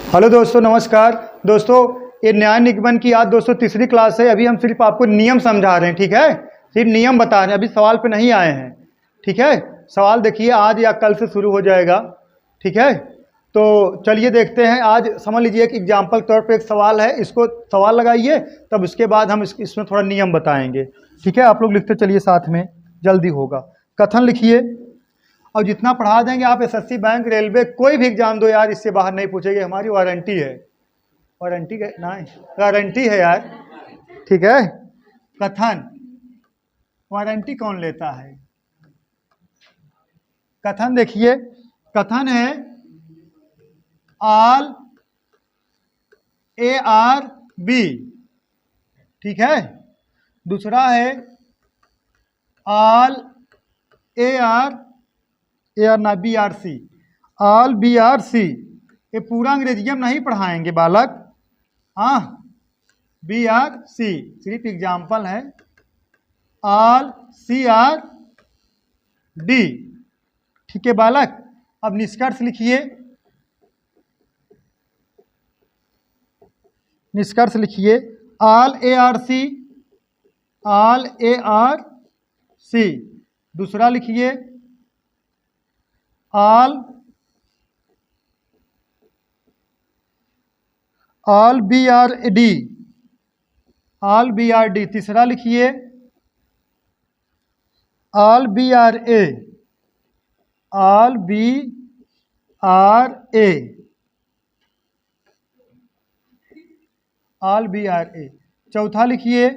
Hello दोस्तों, नमस्कार दोस्तों। ये न्याय निगमन की आज दोस्तों तीसरी क्लास है। अभी हम सिर्फ आपको नियम समझा रहे हैं, ठीक है। सिर्फ नियम बता रहे हैं, अभी सवाल पे नहीं आए हैं, ठीक है। सवाल देखिए आज या कल से शुरू हो जाएगा, ठीक है। तो चलिए देखते हैं। आज समझ लीजिए एक एग्जाम्पल के तौर पे एक सवाल है, इसको सवाल लगाइए, तब उसके बाद हम इसमें थोड़ा नियम बताएंगे, ठीक है। आप लोग लिखते चलिए साथ में, जल्दी होगा। कथन लिखिए और जितना पढ़ा देंगे आप एसएससी, बैंक, रेलवे, कोई भी एग्जाम दो यार, इससे बाहर नहीं पूछेंगे, हमारी वारंटी है। वारंटी ना, गारंटी है यार, ठीक है। कथन, वारंटी कौन लेता है? कथन देखिए, कथन है ऑल ए आर बी, ठीक है। दूसरा है ऑल ए आर ना B R C, all B R C. ये पूरा अंग्रेजी हम नहीं पढ़ाएंगे बालक, हाँ। बी आर सी सिर्फ एग्जाम्पल है। ऑल सी आर डी, ठीक है बालक। अब निष्कर्ष लिखिए, निष्कर्ष लिखिए all A are C, all A are C. दूसरा लिखिए all B are D, all B are D. तीसरा लिखिए all B are A, all B are A, all B are A. चौथा लिखिए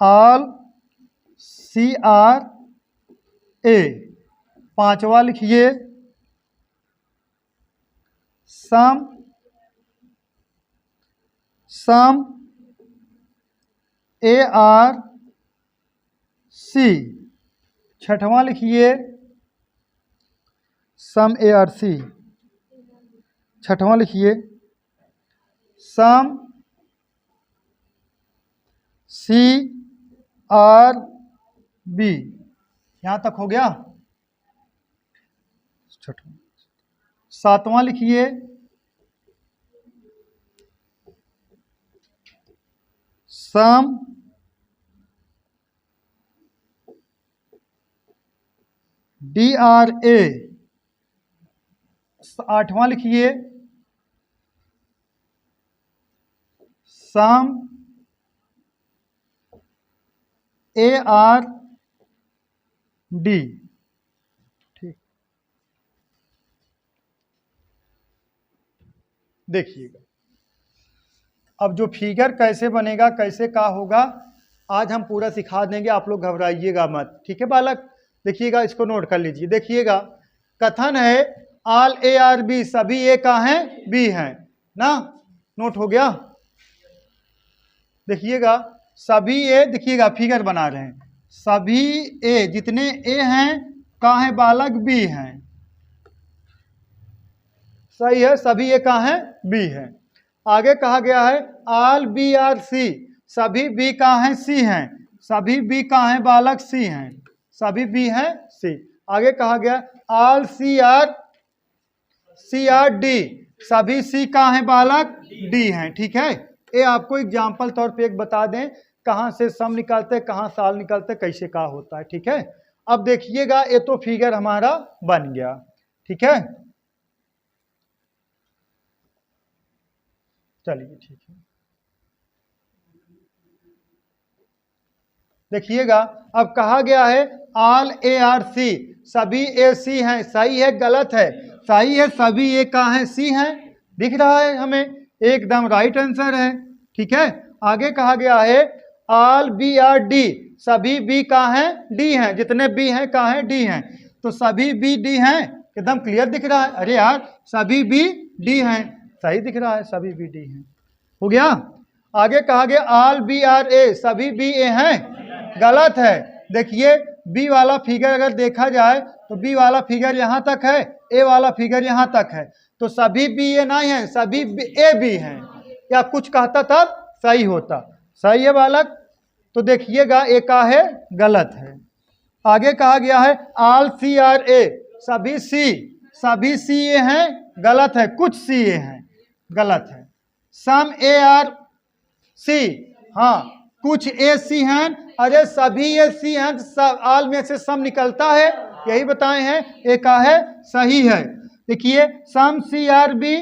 ऑल सी आर ए। पांचवा लिखिए सम ए are सी। छठवां लिखिए सम ए आर सी। छठवां लिखिए सम सी आर बी। यहाँ तक हो गया। सातवां लिखिए सम डी आर ए। आठवां लिखिए सम ए आर डी, ठीक। देखिएगा अब जो फिगर कैसे बनेगा, कैसे का होगा, आज हम पूरा सिखा देंगे। आप लोग घबराइएगा मत, ठीक है बालक। देखिएगा, इसको नोट कर लीजिए। देखिएगा, कथन है ऑल ए आर बी, सभी ए का है बी हैं ना। नोट हो गया। देखिएगा सभी ए, देखिएगा फिगर बना रहे हैं, सभी ए, जितने ए हैं का है बालक बी हैं, सही है। सभी ए का है बी है। आगे कहा गया है ऑल बी आर सी, सभी बी का है सी हैं, सभी बी का है बालक सी हैं, सभी बी हैं सी। आगे कहा गया ऑल सी आर डी, सभी सी का है बालक डी हैं, ठीक है। ये आपको एग्जाम्पल तौर पे एक बता दें, कहाँ से सम निकालते, कहाँ साल निकालते, कैसे का होता है, ठीक है। अब देखिएगा, ये तो फिगर हमारा बन गया, ठीक है। चलिए ठीक है। देखिएगा, अब कहा गया है ऑल ए आर सी, सभी ए सी हैं, सही है गलत है? सही है, सभी ए का है सी हैं, दिख रहा है हमें, एकदम राइट आंसर है, ठीक है। आगे कहा गया है ऑल बी आर डी, सभी बी का है डी हैं, जितने बी हैं का है डी हैं, तो सभी बी डी हैं, एकदम क्लियर दिख रहा है। अरे यार, सभी बी डी हैं, सही दिख रहा है, सभी बी डी हैं, हो गया। आगे कहा गया ऑल बी आर ए, सभी बी ए हैं, गलत है। देखिए बी वाला फिगर अगर देखा जाए तो बी वाला फिगर यहाँ तक है, ए वाला फिगर यहाँ तक है, तो सभी बी ए नहीं है, सभी ए बी हैं। या कुछ कहता तब सही होता, सही है बालक। तो देखिएगा ए का है गलत है। आगे कहा गया है ऑल सी आर ए, सभी सी सभी सी ए हैं, गलत है, कुछ सी ए हैं, गलत है। सम ए आर सी, हाँ कुछ ए सी हैं, अरे सभी ए सी हैं तो आल में से सम निकलता है, यही बताए हैं, एक है सही है। देखिए सम सी आर बी,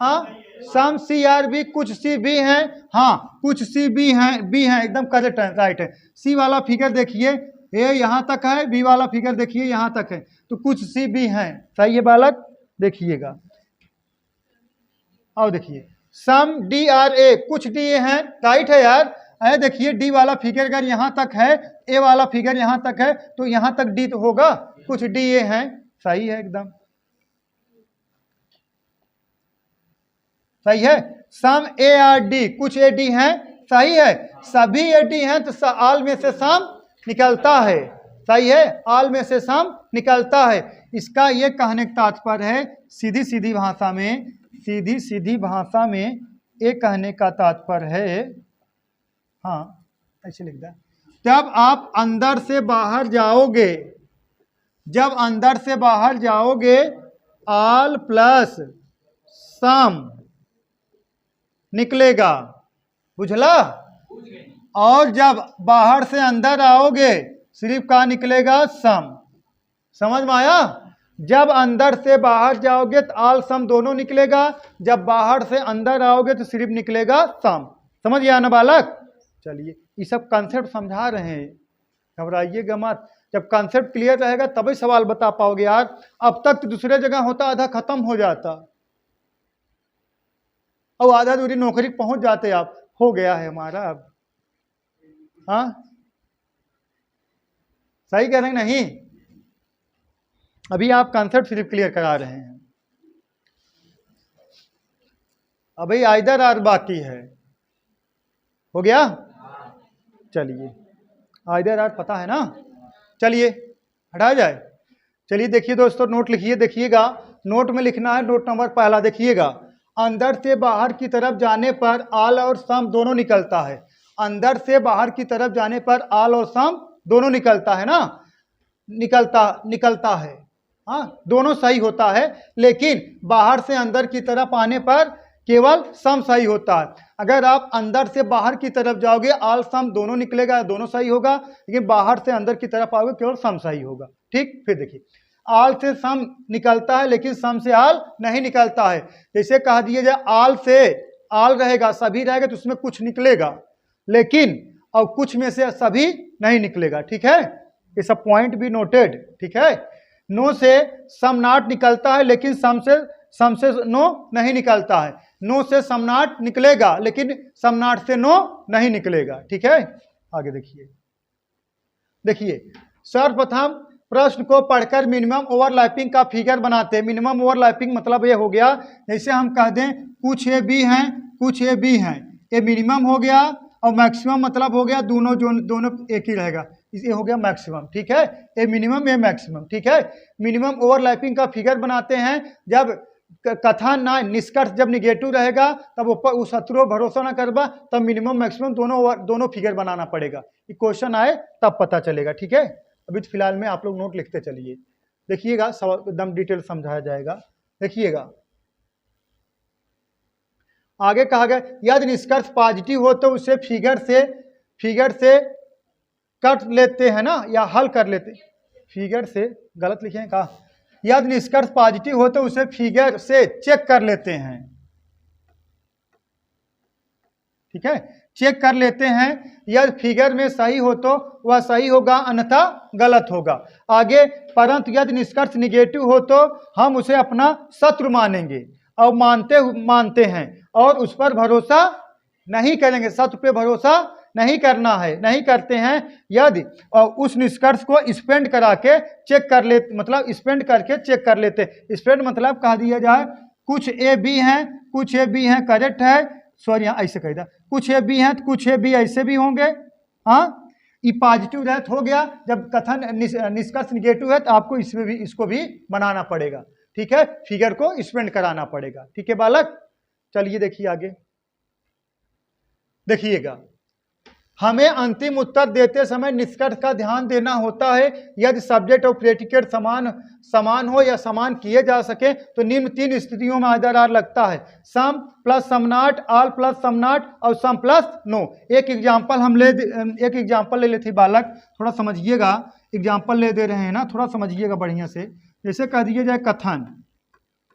हाँ सम सी आर बी, कुछ सी बी हैं, हाँ कुछ सी बी हैं एकदम करेक्ट है, राइट है। सी वाला फिगर देखिए ए यहाँ तक है, बी वाला फिगर देखिए यहाँ तक है, तो कुछ सी बी हैं, सही है बालक, देखिएगा। और देखिए सम डी आर ए, कुछ डी ए हैं, राइट है यार। अरे देखिए डी वाला फिगर अगर यहाँ तक है, ए वाला फिगर यहाँ तक है, तो यहाँ तक डी तो होगा, कुछ डी ए हैं, सही है एकदम, सही है। सम ए आर डी, कुछ ए डी हैं, सही है। सभी ए डी हैं तो आल में से सम निकलता है, सही है, आल में से सम निकलता है। इसका ये कहने का तात्पर्य है, सीधी सीधी भाषा में, सीधी सीधी भाषा में ये कहने का तात्पर्य है, हाँ ऐसे लिख दे, जब आप अंदर से बाहर जाओगे, जब अंदर से बाहर जाओगे आल प्लस सम निकलेगा, बुझला। और जब बाहर से अंदर आओगे सिर्फ क्या निकलेगा, सम, समझ में आया। जब अंदर से बाहर जाओगे तो आल सम दोनों निकलेगा, जब बाहर से अंदर आओगे तो सिर्फ निकलेगा सम, समझ गया ना बालक। चलिए ये सब कॉन्सेप्ट समझा रहे हैं, घबराइएगा मत, जब कॉन्सेप्ट क्लियर रहेगा तभी सवाल बता पाओगे यार। अब तक तो दूसरे जगह होता, आधा खत्म हो जाता और आधा दूरी नौकरी पहुंच जाते आप, हो गया है हमारा अब, हाँ सही कह रहे हैं नहीं। अभी आप कॉन्सेप्ट सिर्फ क्लियर करा रहे हैं, अभी आइदर आर बाकी है, हो गया। चलिए आइदर आर पता है ना, चलिए हटा जाए। चलिए देखिए दोस्तों, नोट लिखिए, देखिएगा नोट में लिखना है, नोट नंबर पहला देखिएगा। अंदर से बाहर की तरफ जाने पर आल और सम दोनों निकलता है, अंदर से बाहर की तरफ जाने पर आल और सम दोनों निकलता है ना, निकलता है, हाँ दोनों सही होता है, लेकिन बाहर से अंदर की तरफ आने पर केवल सम सही होता है। अगर आप अंदर से बाहर की तरफ जाओगे आल सम दोनों निकलेगा, दोनों सही होगा, लेकिन बाहर से अंदर की तरफ आओगे केवल सम सही होगा, ठीक। फिर देखिए आल से सम निकलता है लेकिन सम से आल नहीं निकलता है। जैसे कह दिया जाए आल से आल रहेगा, सभी रहेगा तो उसमें कुछ निकलेगा, लेकिन और कुछ में से सभी नहीं निकलेगा, ठीक है। ये सब पॉइंट भी नोटेड, ठीक है। नो से सम नाट निकलता है लेकिन सम से नो नहीं निकलता है, नो से समनाट निकलेगा लेकिन समनाट से नो नहीं निकलेगा, ठीक है। आगे देखिए सर्वप्रथम प्रश्न को पढ़कर मिनिमम ओवरलैपिंग का फिगर बनाते हैं। मिनिमम ओवरलैपिंग मतलब ये हो गया, जैसे हम कह दें कुछ ए बी हैं, कुछ ए बी हैं, ये मिनिमम हो गया, और मैक्सिमम मतलब हो गया दोनों एक ही रहेगा, ये हो गया मैक्सिमम, ठीक है। ये मिनिमम ये मैक्सिमम, ठीक है। मिनिमम ओवरलैपिंग का फिगर बनाते हैं जब कथन ना निष्कर्ष जब निगेटिव रहेगा तब ऊपर उस शत्रु भरोसा ना करबा, तब मिनिमम मैक्सिमम दोनों फिगर बनाना पड़ेगा। ये क्वेश्चन आए तब पता चलेगा, ठीक है। अभी तो फिलहाल में आप लोग नोट लिखते चलिए, देखिएगा एकदम डिटेल समझाया जाएगा। देखिएगा आगे कहा गया यदि निष्कर्ष पॉजिटिव हो तो उसे फिगर से कट लेते हैं ना, या हल कर लेते, फिगर से गलत लिखे हैं, कहा यदि निष्कर्ष पॉजिटिव हो तो उसे फिगर से चेक कर लेते हैं, ठीक है, चेक कर लेते हैं। यदि फिगर में सही हो तो वह सही होगा, अन्यथा गलत होगा। आगे परंतु यदि निष्कर्ष निगेटिव हो तो हम उसे अपना शत्रु मानेंगे और मानते हैं और उस पर भरोसा नहीं करेंगे, शत्रु पे भरोसा नहीं करना है, नहीं करते हैं। यदि उस निष्कर्ष को स्पेंड करा के चेक कर लेते, मतलब स्पेंड करके चेक कर लेते, स्पेंड मतलब कह दिया जाए कुछ ए बी हैं, कुछ ए बी हैं, करेक्ट है, सॉरी यहाँ ऐसे कह दिया, कुछ ए बी हैं तो कुछ ए बी ऐसे भी होंगे, हाँ ये पॉजिटिव रहे तो हो गया। जब कथन निष्कर्ष निगेटिव है तो आपको इसमें भी इसको भी बनाना पड़ेगा, ठीक है, फिगर को स्पेंड कराना पड़ेगा, ठीक है बालक। चलिए देखिए आगे देखिएगा, हमें अंतिम उत्तर देते समय निष्कर्ष का ध्यान देना होता है। यदि सब्जेक्ट और प्रेडिकेट समान हो या समान किए जा सके तो निम्न 3 स्थितियों में आइदर आर लगता है। Some plus some not, all plus some not और सम प्लस नो। एक एग्जाम्पल ले लेते बालक, थोड़ा समझिएगा। एग्जाम्पल ले दे रहे हैं ना, थोड़ा समझिएगा बढ़िया से। जैसे कह दिया जाए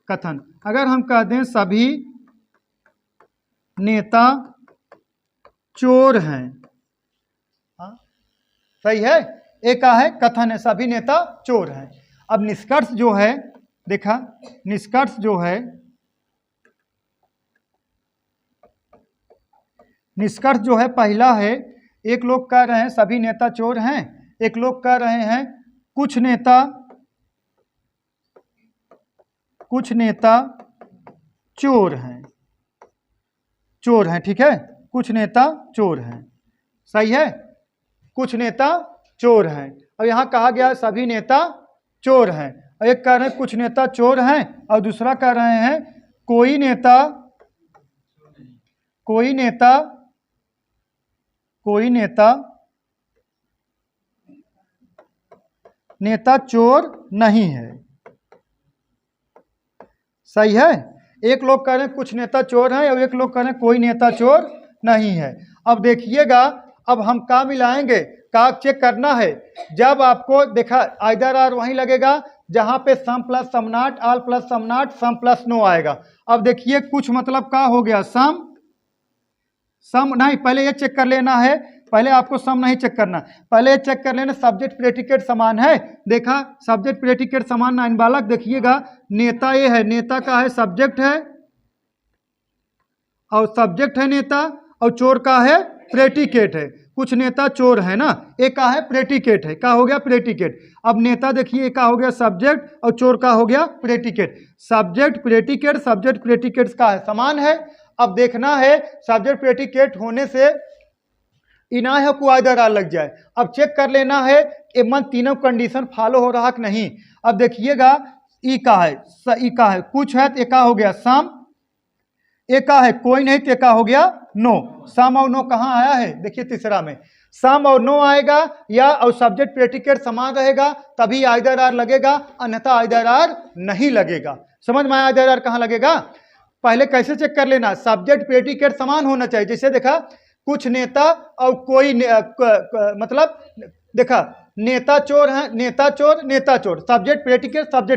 कथन, अगर हम कह दें सभी नेता चोर हैं, सही है। एक का है कथन है सभी नेता चोर हैं। अब निष्कर्ष जो है, देखा निष्कर्ष जो है पहला है, एक लोग कह रहे हैं सभी नेता चोर हैं, एक लोग कह रहे हैं कुछ नेता चोर हैं, ठीक है। कुछ नेता चोर हैं, सही है। कुछ नेता चोर हैं। और यहाँ कहा गया सभी नेता चोर हैं। और एक कह रहे हैं कुछ नेता चोर हैं और दूसरा कह रहे हैं कोई नेता चोर नहीं है, सही है। एक लोग कह रहे हैं कुछ नेता चोर हैं और एक लोग कह रहे हैं कोई नेता चोर नहीं है। अब देखिएगा, अब हम का मिलाएंगे, का चेक करना है। जब आपको देखा आइदर आर वहीं लगेगा जहां पे some plus some not, all plus some not, some plus no आएगा। अब देखिए कुछ मतलब का हो गया, सम नहीं, पहले ये चेक कर लेना है। पहले आपको सम नहीं चेक करना, पहले ये चेक कर लेना सब्जेक्ट प्रेडिकेट समान है। देखा सब्जेक्ट प्रेडिकेट समान ना, इन बालक देखिएगा नेता ये है, नेता का है सब्जेक्ट है और सब्जेक्ट है नेता, और चोर का है प्रेडिकेट है। कुछ नेता चोर है ना, एक का है प्रेडिकेट है, का हो गया प्रेडिकेट। अब नेता देखिए का हो गया सब्जेक्ट और चोर का हो गया प्रेडिकेट। सब्जेक्ट प्रेडिकेट का है समान है। अब देखना है सब्जेक्ट प्रेडिकेट होने से इना है को आइदर आर लग जाए। अब चेक कर लेना है एमन तीनों कंडीशन फॉलो हो रहा कि नहीं। अब देखिएगा ई का है कुछ है तो एका हो गया सम, एका है कोई नहीं तो एका हो गया नो। सम और नो कहाँ आया है, देखिए तीसरा में सम और नो आएगा या और सब्जेक्ट प्रेडिकेट समान रहेगा तभी आइदर आर लगेगा, अन्यथा आइदर आर नहीं लगेगा। समझ में आया आइदर आर कहाँ लगेगा। पहले कैसे चेक कर लेना, सब्जेक्ट प्रेडिकेट समान होना चाहिए। जैसे देखा कुछ नेता और कोई मतलब देखा नेता चोर है, नेता चोर, सब्जेक्ट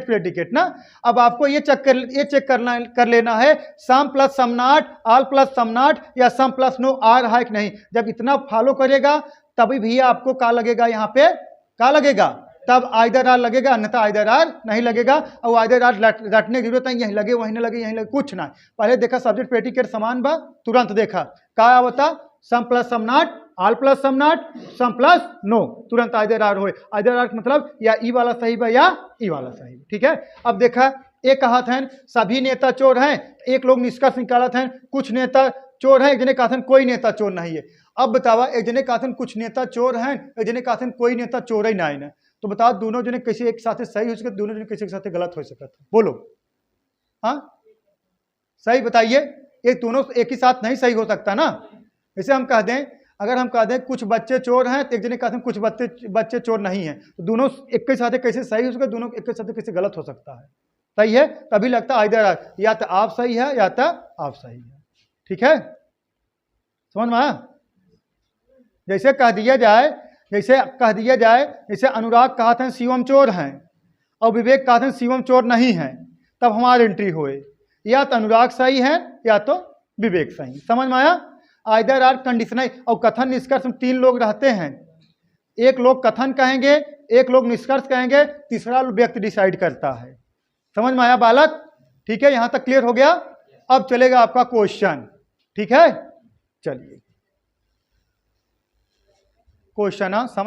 प्रेडिकेट ना। अब आपको ये चेक कर लेना है some plus some not, all plus some not या सम प्लस नो आ रहा है कि नहीं। जब इतना फॉलो करेगा तभी भी आपको का लगेगा, यहाँ पे का लगेगा, तब आइदर आर लगेगा, अन्यथा आइदर आर नहीं लगेगा। और आइदर आर रटने की जरूरत है, यहीं लगे वहीं न लगे, यहीं लगे कुछ ना। पहले देखा सब्जेक्ट प्रेडिकेट समान बा, तुरंत देखा का होता some plus some not, all plus some not, some plus no, तुरंत आइदर आर होए। आइदर आर मतलब या ई वाला सही बा या ई वाला सही, ठीक है। अब देखा एक कहा था सभी नेता चोर हैं, एक लोग निष्कर्ष निकाला था कुछ नेता चोर हैं, एक जने कहा था कोई नेता चोर नहीं है। अब बतावा एक जने कहा था कुछ नेता चोर हैं, एक जने कहा था कोई नेता चोर ही नहीं है। तो बताओ दोनों जने कैसे एक साथ सही हो सकते, दोनों जने कैसे एक साथ गलत हो सकता, बोलो। हाँ सही बताइए, ये दोनों एक ही साथ नहीं सही हो सकता ना। जैसे हम कह दें, अगर हम कह दें कुछ बच्चे चोर हैं तो एक जने कहते हैं कुछ बच्चे चोर नहीं हैं, तो दोनों एक के साथ कैसे सही हो सकता, दोनों एक के साथ कैसे गलत हो सकता है। सही है तभी लगता है आइदर या तो आप सही है या तो आप सही है, ठीक है। समझ में आया। जैसे कह दिया जाए जैसे अनुराग कहा था शिवम चोर हैं और विवेक कहा था शिवम चोर नहीं है, तब हमारी एंट्री हुए या तो अनुराग सही है या तो विवेक सही। समझ में आया। आइदर आर कंडीशन है। और कथन निष्कर्ष में 3 लोग रहते हैं, एक लोग कथन कहेंगे, एक लोग निष्कर्ष कहेंगे, तीसरा व्यक्ति डिसाइड करता है। समझ में आया बालक, ठीक है। यहां तक क्लियर हो गया। अब चलेगा आपका क्वेश्चन, ठीक है। चलिए क्वेश्चन समझ